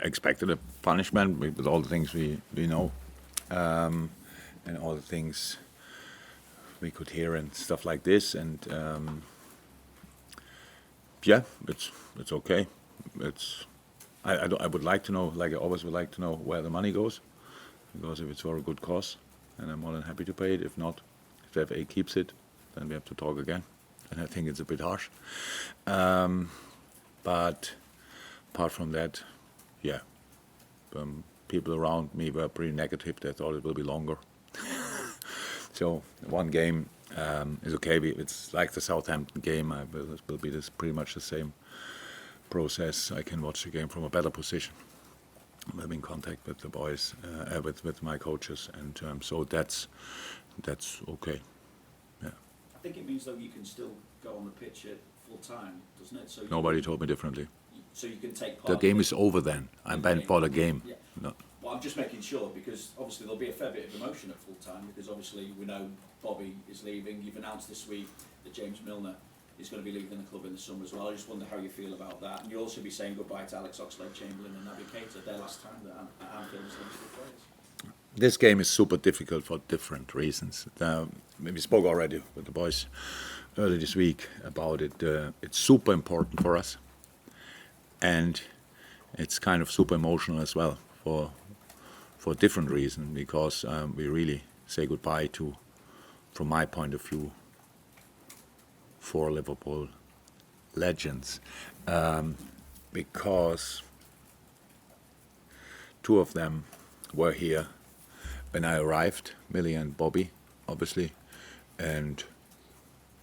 expected a punishment with all the things we know, and all the things we could hear and stuff like this. And it's okay. I would like to know, like I always would like to know, where the money goes, because if it's for a good cause, and I'm more than happy to pay it. If not, if the FA keeps it, then we have to talk again. And I think it's a bit harsh. But apart from that, people around me were pretty negative. They thought it will be longer. So one game is okay. It's like the Southampton game. It will be pretty much the same process. I can watch the game from a better position. I'm in contact with the boys, with my coaches, and so that's okay. Yeah. I think it means though you can still go on the pitch at full time, doesn't it? So nobody told me differently. So you can take part. The game is over then. I'm banned for the game. Yeah. No. Well, I'm just making sure, because obviously there'll be a fair bit of emotion at full time, because obviously we know Bobby is leaving. You've announced this week that James Milner is going to be leaving the club in the summer as well. I just wonder how you feel about that. And you'll also be saying goodbye to Alex Oxlade-Chamberlain and Naby Keita, their last time at Anfield as Liverpool players. This game is super difficult for different reasons. We spoke already with the boys earlier this week about it. It's super important for us, and it's kind of super emotional as well for a different reason, because we really say goodbye to, from my point of view, 4 Liverpool legends, because 2 of them were here when I arrived, Millie and Bobby, obviously, and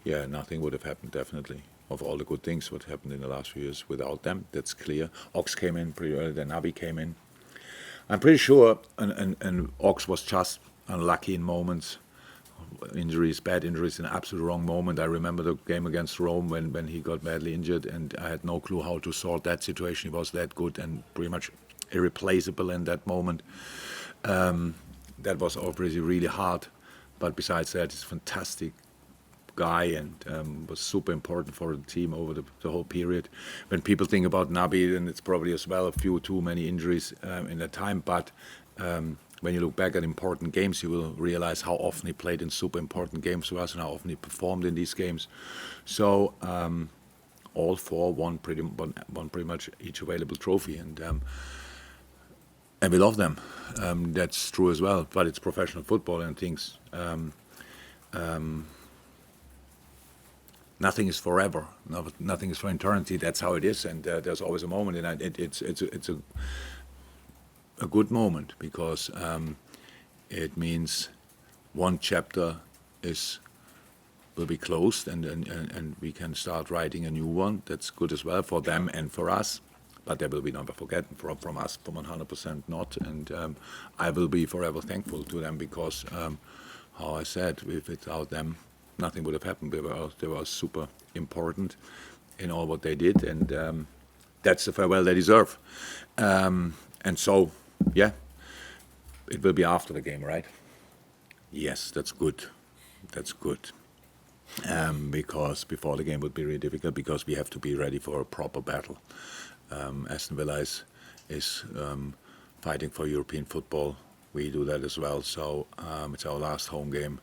nothing would have happened, definitely, of all the good things what happened in the last few years without them. That's clear. Ox came in pretty early, then Naby came in. I'm pretty sure, and Ox was just unlucky in moments, injuries, bad injuries in an absolute wrong moment. I remember the game against Rome when he got badly injured, and I had no clue how to sort that situation. He was that good and pretty much irreplaceable in that moment. That was obviously really hard, but besides that, he's a fantastic guy and was super important for the team over the whole period. When people think about Naby, then it's probably as well a few too many injuries in that time, but when you look back at important games, you will realize how often he played in super important games for us and how often he performed in these games. So all 4 won pretty much each available trophy, and we love them. That's true as well, but it's professional football and things. Nothing is forever. Nothing is for eternity. That's how it is, and there's always a moment, and it's a good moment, because it means one chapter will be closed, and we can start writing a new one. That's good as well for them and for us, but they will be never forgotten from us, from 100% not. And I will be forever thankful to them, because, how I said, without them, nothing would have happened. They were super important in all what they did, and that's the farewell they deserve. And so, it will be after the game, right? Yes, that's good. That's good. Because before the game would be really difficult, because we have to be ready for a proper battle. Aston Villa is fighting for European football. We do that as well. So it's our last home game.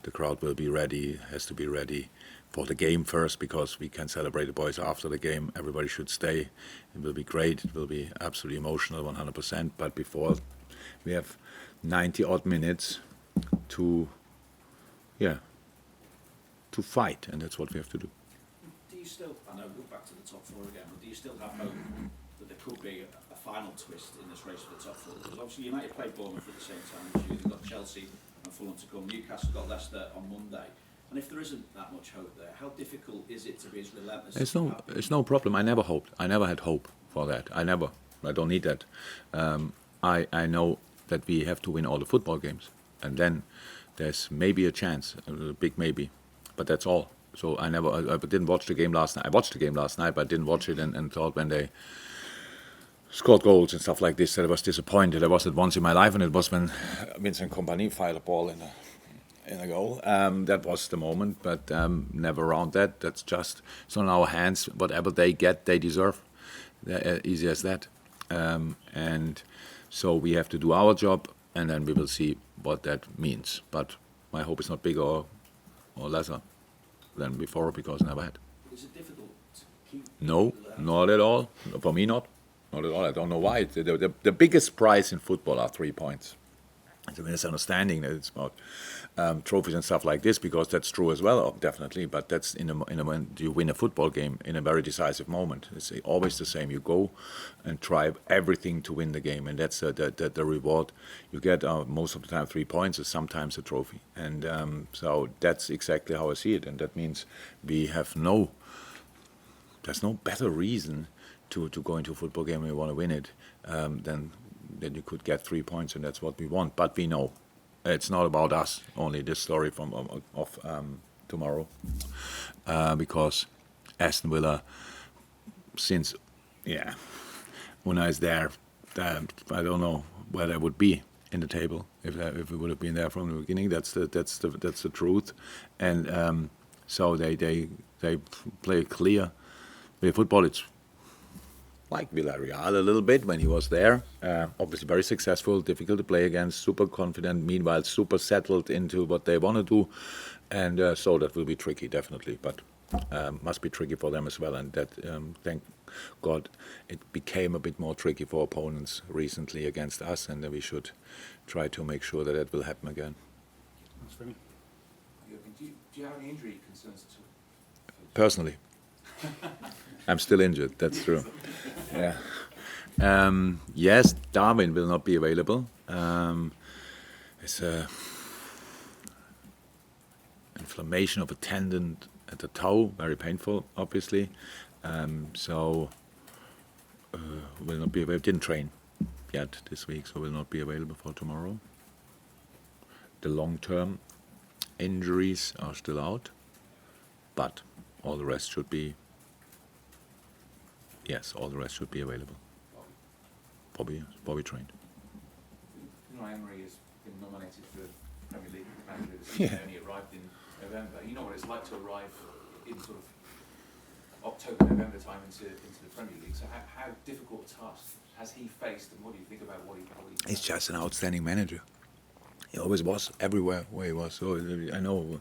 The crowd will be ready, has to be ready for the game first, because we can celebrate the boys after the game. Everybody should stay. It will be great. It will be absolutely emotional, 100%. But before, we have 90 odd minutes to fight, and that's what we have to do. Do you still, I know we're back to the top 4 again, but do you still have hope that there could be a final twist in this race for the top 4? Because obviously United played Bournemouth at the same time as you. They've got Chelsea and Fulham to come. Newcastle got Leicester on Monday. And if there isn't that much hope there, how difficult is it to be as relentless? It's no problem. I never hoped. I never had hope for that. I don't need that. I know that we have to win all the football games, and then there's maybe a chance, a big maybe, but that's all. So I didn't watch the game last night. I watched the game last night, but I didn't watch it and thought when they scored goals and stuff like this that I was disappointed. I was it once in my life, and it was when Vincent Kompany fired a ball in a goal. That was the moment, but never around that. That's just, it's on our hands. Whatever they get, they deserve. Easy as that. And so we have to do our job, and then we will see what that means. But my hope is not bigger or lesser than before, because I never had. Is it difficult to keep? No, not at all. For me, not at all. I don't know why. The biggest prize in football are 3 points. It's a misunderstanding that it's about trophies and stuff like this, because that's true as well, definitely. But that's when you win a football game in a very decisive moment. It's always the same. You go and try everything to win the game, and that's the reward you get. Most of the time, 3 points is sometimes a trophy, and so that's exactly how I see it. And that means we have there's no better reason to go into a football game when you want to win it than you could get 3 points, and that's what we want. But we know it's not about us only. This story of tomorrow, because Aston Villa, since when I was there, I don't know where they would be in the table if we would have been there from the beginning. That's the truth, and so they play clear. With football, it's like Villarreal a little bit when he was there. Obviously very successful, difficult to play against, super confident, meanwhile super settled into what they want to do. And so that will be tricky, definitely. But must be tricky for them as well. And that, thank God, it became a bit more tricky for opponents recently against us. And we should try to make sure that that will happen again. Thanks, Remy. Do you have any injury concerns at all? Personally, I'm still injured, that's true. Yeah. Yes, Darwin will not be available. It's inflammation of a tendon at the toe, very painful, obviously. So will not be available. Didn't train yet this week, so will not be available for tomorrow. The long-term injuries are still out, but all the rest should be. Yes, all the rest should be available. Bobby trained. Unai Emery has been nominated for Premier League manager of the season. Yeah. Only arrived in November. You know what it's like to arrive in sort of October, November time into the Premier League. So how difficult a task has he faced, and what do you think about what he? He's just an outstanding manager. He always was everywhere where he was. So I know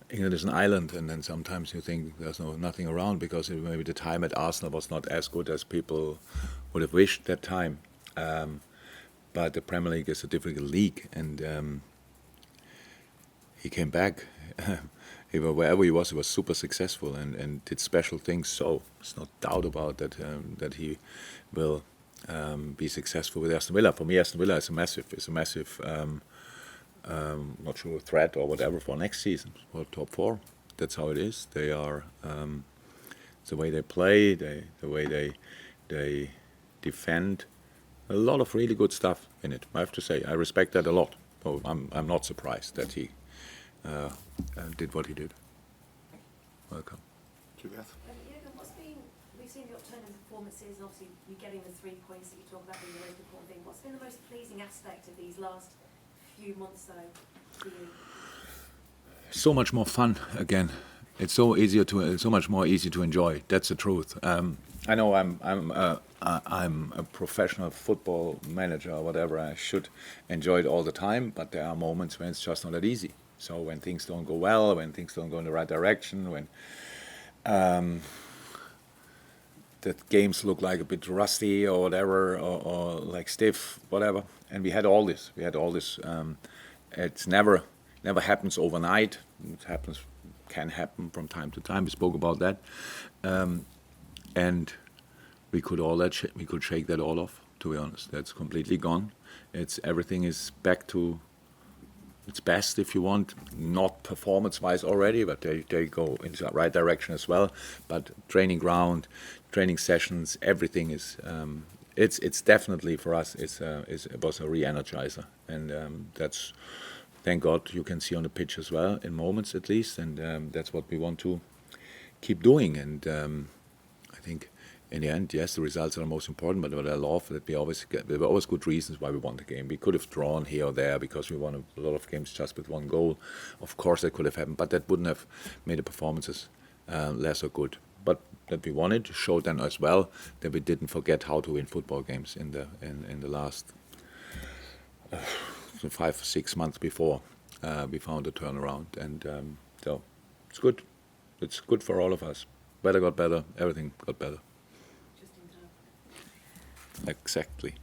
England is an island, and then sometimes you think there's nothing around because maybe the time at Arsenal was not as good as people would have wished that time. But the Premier League is a difficult league, and he came back. Wherever he was super successful and did special things. So there's no doubt about that that he will be successful with Aston Villa. For me, Aston Villa is a massive. Not sure threat or whatever for next season for top 4. That's how it is. They are the way they play, the way they defend. A lot of really good stuff in it. I have to say, I respect that a lot. So I'm not surprised that he did what he did. Welcome. Juliet. Jurgen, we've seen your turn in performances, and obviously you getting the 3 points that you talk about being the most important thing. What's been the most pleasing aspect of these last few months, though, for you? So much more fun again. It's so much more easy to enjoy. That's the truth. I know I'm a professional football manager or whatever. I should enjoy it all the time, but there are moments when it's just not that easy. So when things don't go well, when things don't go in the right direction, when the games look like a bit rusty or whatever, or like stiff, whatever. And we had all this. It's never happens overnight. It can happen from time to time. We spoke about that, and we could shake that all off. To be honest, that's completely gone. Everything is back to its best, if you want, not performance-wise already, but they go in the right direction as well. But training ground, training sessions, everything is. It's definitely for us. It was a re-energizer, and that's, thank God, you can see on the pitch as well in moments at least, and that's what we want to keep doing. And I think in the end, yes, the results are the most important, but what I love that there were always good reasons why we won the game. We could have drawn here or there because we won a lot of games just with one goal. Of course, that could have happened, but that wouldn't have made the performances less or good. but that we won it, showed then as well that we didn't forget how to win football games in the last 5 or 6 months before we found a turnaround, and so it's good. It's good for all of us. Weather got better, everything got better. Just in time. Exactly.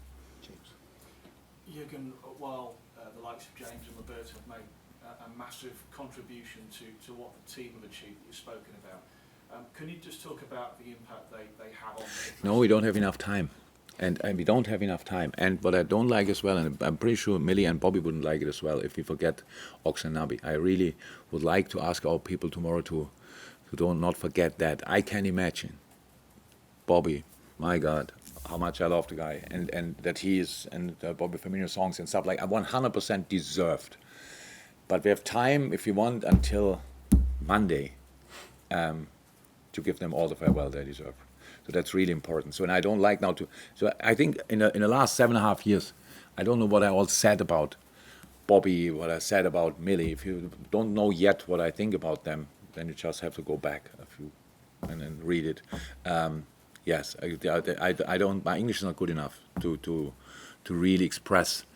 Jurgen, while the likes of James and Roberto have made a massive contribution to what the team have achieved that you've spoken about, can you just talk about the impact they have on the No, we don't have enough time. And we don't have enough time. And what I don't like as well, and I'm pretty sure Millie and Bobby wouldn't like it as well, if we forget Ox and Nabi. I really would like to ask our people tomorrow to not forget that. I can imagine Bobby, my God, how much I love the guy, and that he is, and Bobby Firmino songs and stuff like 100% deserved. But we have time, if you want, until Monday to give them all the farewell they deserve. So that's really important. So, and I don't like now to. So I think in the last 7.5 years, I don't know what I all said about Bobby, what I said about Millie. If you don't know yet what I think about them, then you just have to go back a few and then read it. Yes, I don't. My English is not good enough to really express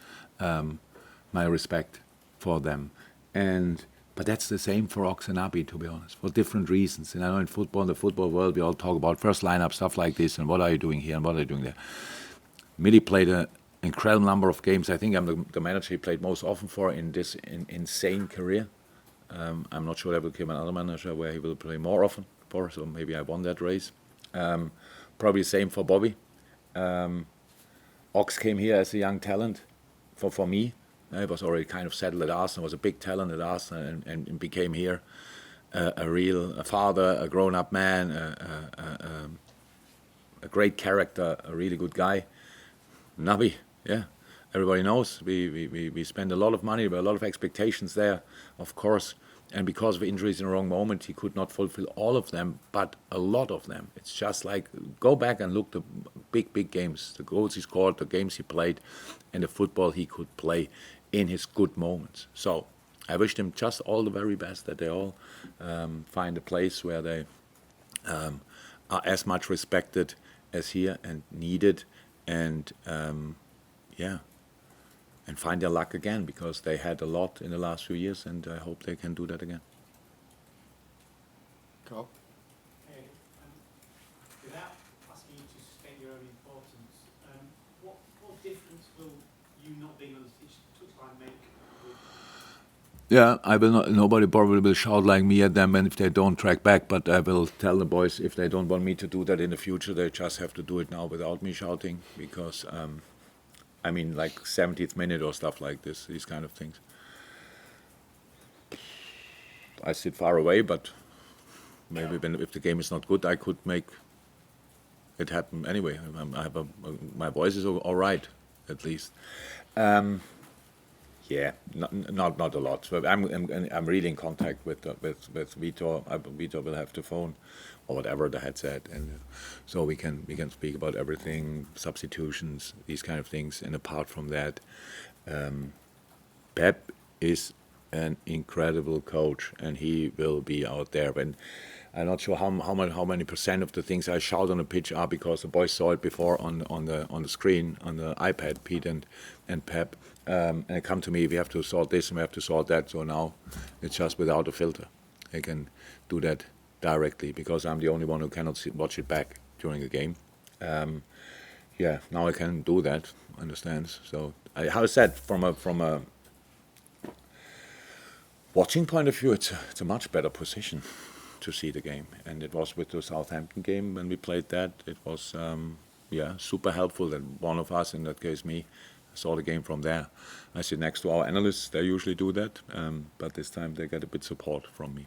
my respect for them. But that's the same for Ox and Abi, to be honest, for different reasons. And I know in the football world, we all talk about first lineup, stuff like this, and what are you doing here and what are you doing there. Millie played an incredible number of games. I think I'm the manager he played most often for in this insane career. I'm not sure there will become another manager where he will play more often for, so maybe I won that race. Probably the same for Bobby. Ox came here as a young talent for me. He was already kind of settled at Arsenal, was a big talent at Arsenal, and became here a real father, a grown-up man, a great character, a really good guy. Nabi, yeah, everybody knows. We spend a lot of money, there were a lot of expectations there, of course, and because of injuries in the wrong moment, he could not fulfill all of them, but a lot of them. It's just like, go back and look the big games, the goals he scored, the games he played, and the football he could play in his good moments. So I wish them just all the very best, that they all find a place where they are as much respected as here and needed, and and find their luck again, because they had a lot in the last few years, and I hope they can do that again. Carl? Without asking you to state your own importance, what difference will you not being on the touchline make? Yeah, I will not. Nobody probably will shout like me at them, and if they don't track back. But I will tell the boys, if they don't want me to do that in the future, they just have to do it now without me shouting, because I mean, like 70th minute or stuff like this, these kind of things. I sit far away, but maybe if the game is not good, I could make it happen anyway. My voice is all right, at least. Yeah, not a lot. So I'm really in contact with Vitor. Vitor will have the phone or whatever, the headset, and so we can speak about everything, substitutions, these kind of things. And apart from that, Pep is an incredible coach, and he will be out there. And I'm not sure how many percent of the things I shout on the pitch are because the boys saw it before on the screen on the iPad, Pete and Pep, and they come to me. We have to sort this and we have to sort that. So now it's just without a filter. They can do that directly, because I'm the only one who cannot watch it back during the game. Yeah, now I can do that. Understands? So how I said, from a watching point of view, it's a much better position to see the game, and it was with the Southampton game when we played that. It was super helpful that one of us, in that case me, saw the game from there. I sit next to our analysts. They usually do that, but this time they get a bit support from me.